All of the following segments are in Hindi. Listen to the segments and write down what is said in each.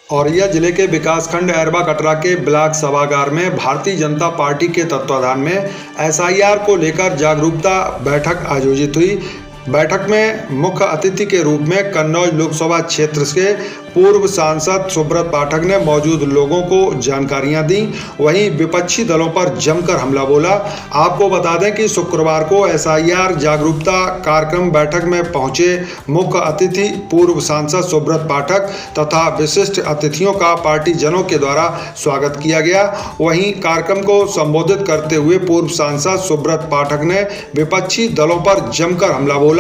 औरैया जिले के विकासखंड अरबा कटरा के ब्लॉक सभागार में भारतीय जनता पार्टी के तत्वाधान में एसआईआर को लेकर जागरूकता बैठक आयोजित हुई। बैठक में मुख्य अतिथि के रूप में कन्नौज लोकसभा क्षेत्र के पूर्व सांसद सुब्रत पाठक ने मौजूद लोगों को जानकारियां दी। वहीं विपक्षी दलों पर जमकर हमला बोला। आपको बता दें कि शुक्रवार को एसआईआर जागरूकता कार्यक्रम बैठक में पहुंचे मुख्य अतिथि पूर्व सांसद सुब्रत पाठक तथा विशिष्ट अतिथियों का पार्टी जनों के द्वारा स्वागत किया गया। वहीं कार्यक्रम को संबोधित करते हुए पूर्व सांसद सुब्रत पाठक ने विपक्षी दलों पर जमकर हमला बोला।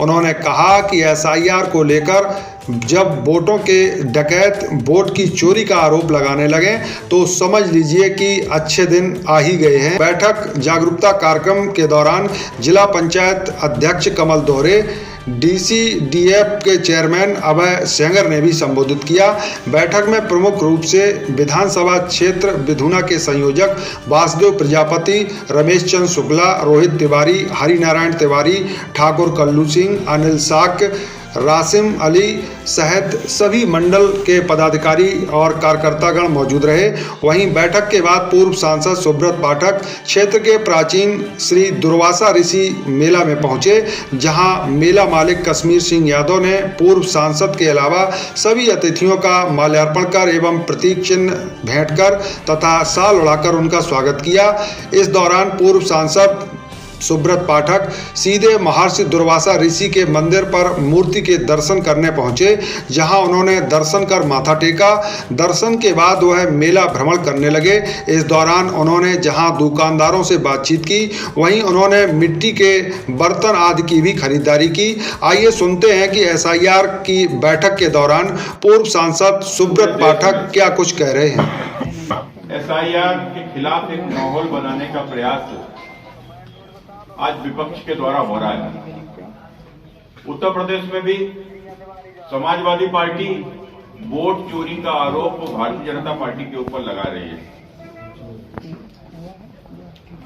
उन्होंने कहा कि एसआईआर को लेकर जब वोटों के डकैत वोट की चोरी का आरोप लगाने लगे तो समझ लीजिए कि अच्छे दिन आ ही गए हैं। बैठक जागरूकता कार्यक्रम के दौरान जिला पंचायत अध्यक्ष कमल दोहरे, डीसीडीएफ के चेयरमैन अभय सेंगर ने भी संबोधित किया। बैठक में प्रमुख रूप से विधानसभा क्षेत्र विधुना के संयोजक वासुदेव प्रजापति, रमेश चंद्र शुक्ला, रोहित तिवारी, हरिनारायण तिवारी, ठाकुर कल्लू सिंह, अनिल साक, रासिम अली सहित सभी मंडल के पदाधिकारी और कार्यकर्तागण मौजूद रहे। वहीं बैठक के बाद पूर्व सांसद सुब्रत पाठक क्षेत्र के प्राचीन श्री दुर्वासा ऋषि मेला में पहुंचे, जहां मेला मालिक कश्मीर सिंह यादव ने पूर्व सांसद के अलावा सभी अतिथियों का माल्यार्पण कर एवं प्रतीक चिन्ह भेंट कर तथा शाल उड़ाकर उनका स्वागत किया। इस दौरान पूर्व सांसद सुब्रत पाठक सीधे महर्षि दुर्वासा ऋषि के मंदिर पर मूर्ति के दर्शन करने पहुंचे, जहां उन्होंने दर्शन कर माथा टेका। दर्शन के बाद वह मेला भ्रमण करने लगे। इस दौरान उन्होंने जहां दुकानदारों से बातचीत की, वहीं उन्होंने मिट्टी के बर्तन आदि की भी खरीदारी की। आइए सुनते हैं कि एसआईआर की बैठक के दौरान पूर्व सांसद सुब्रत पाठक क्या कुछ कह रहे हैं। एसआईआर के खिलाफ एक माहौल बनाने का प्रयास आज विपक्ष के द्वारा हो रहा है। उत्तर प्रदेश में भी समाजवादी पार्टी वोट चोरी का आरोप भारतीय जनता पार्टी के ऊपर लगा रही है।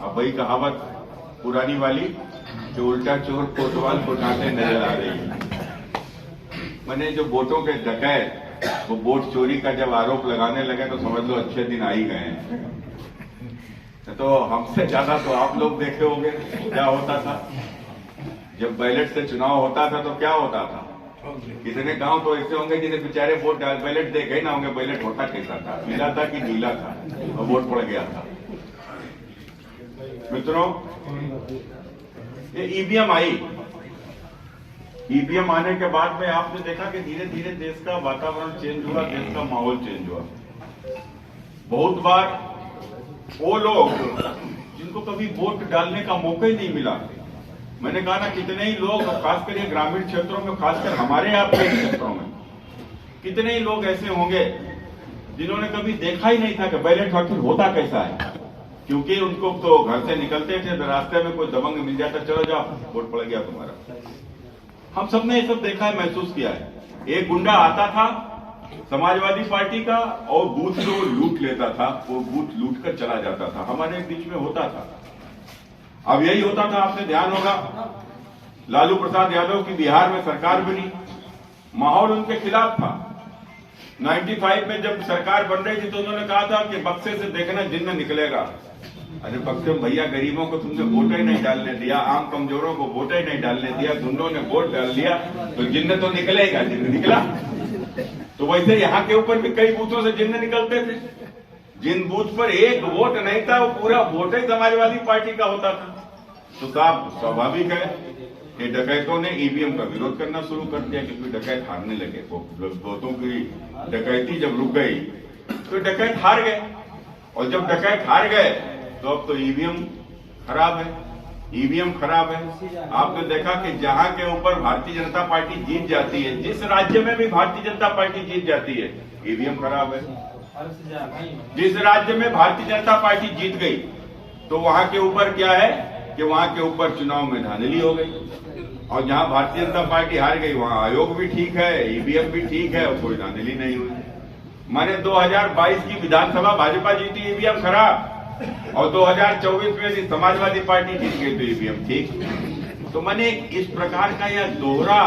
अब वही कहावत पुरानी वाली जो उल्टा चोर कोतवाल को डांटे नजर आ रही है। मैंने जो वोटों के डकैत वो वोट चोरी का जब आरोप लगाने लगे तो समझ लो अच्छे दिन आ ही गए हैं। तो हमसे ज्यादा तो आप लोग देखे होंगे क्या होता था जब बैलेट से चुनाव होता था। तो क्या होता था, कितने गांव तो ऐसे होंगे जिन्हें बेचारे वोट बैलेट देखे ना होंगे, बैलेट होता कैसा था, पीला था कि नीला था और वोट पड़ गया था। मित्रों, ये ईवीएम आई, ईवीएम आने के बाद में आपने देखा कि धीरे धीरे देश का वातावरण चेंज हुआ, देश का माहौल चेंज हुआ। बहुत बार वो लोग जिनको कभी वोट डालने का मौका ही नहीं मिला, मैंने कहा ना कितने ही लोग खासकर ये ग्रामीण क्षेत्रों में, खासकर हमारे यहाँ के क्षेत्रों में कितने ही लोग ऐसे होंगे जिन्होंने कभी देखा ही नहीं था कि बैलेट आखिर होता कैसा है। क्योंकि उनको तो घर से निकलते थे तो रास्ते में कोई दबंग मिल जाता, चलो जाओ वोट पड़ गया तुम्हारा। हम सबने ये सब देखा है, महसूस किया है। एक गुंडा आता था समाजवादी पार्टी का और बूथ जो लूट लेता था, वो बूथ लूट कर चला जाता था। हमारे बीच में होता था। अब यही होता था, आपने ध्यान होगा लालू प्रसाद यादव की बिहार में सरकार बनी, माहौल उनके खिलाफ था। 95 में जब सरकार बन रही थी तो उन्होंने कहा था कि बक्से से देखना जिन्न निकलेगा। अरे बक्से में भैया गरीबों को तुमने वोट ही नहीं डालने दिया, आम कमजोरों को वोट ही नहीं डालने दिया, गुंडों ने वोट डाल दिया तो जिन्न तो निकलेगा। जिन्न निकला। तो वैसे यहाँ के ऊपर भी कई बूथों से जिन्न निकलते थे। जिन बूथ पर एक वोट नहीं था वो पूरा वोट ही समाजवादी पार्टी का होता था। तो साहब स्वाभाविक है कि डकैतों ने ईवीएम का विरोध करना शुरू कर दिया, क्योंकि डकैत हारने लगे। वोटों की डकैती जब रुक गई तो डकैत हार गए, और जब डकैत हार गए तो अब तो ईवीएम खराब है। ईवीएम खराब है। आपने देखा कि जहां के ऊपर भारतीय जनता पार्टी जीत जाती है, जिस राज्य में भी भारतीय जनता पार्टी जीत जाती है, ईवीएम खराब है। जिस राज्य में भारतीय जनता पार्टी जीत गई तो वहां के ऊपर क्या है कि वहां के ऊपर चुनाव में धांधली हो गई, और जहां भारतीय जनता पार्टी हार गई वहां आयोग भी ठीक है, ईवीएम भी ठीक है और कोई धांधली नहीं हुई। माने 2022 की विधानसभा भाजपा जीती, ईवीएम खराब, और 2024 में भी समाजवादी पार्टी जीत गई तो ईवीएम ठीक। तो मैंने इस प्रकार का यह दोहरा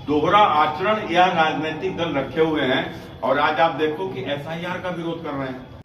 दोहरा आचरण या राजनीतिक दल रखे हुए हैं और आज आप देखो कि एसआईआर का विरोध कर रहे हैं।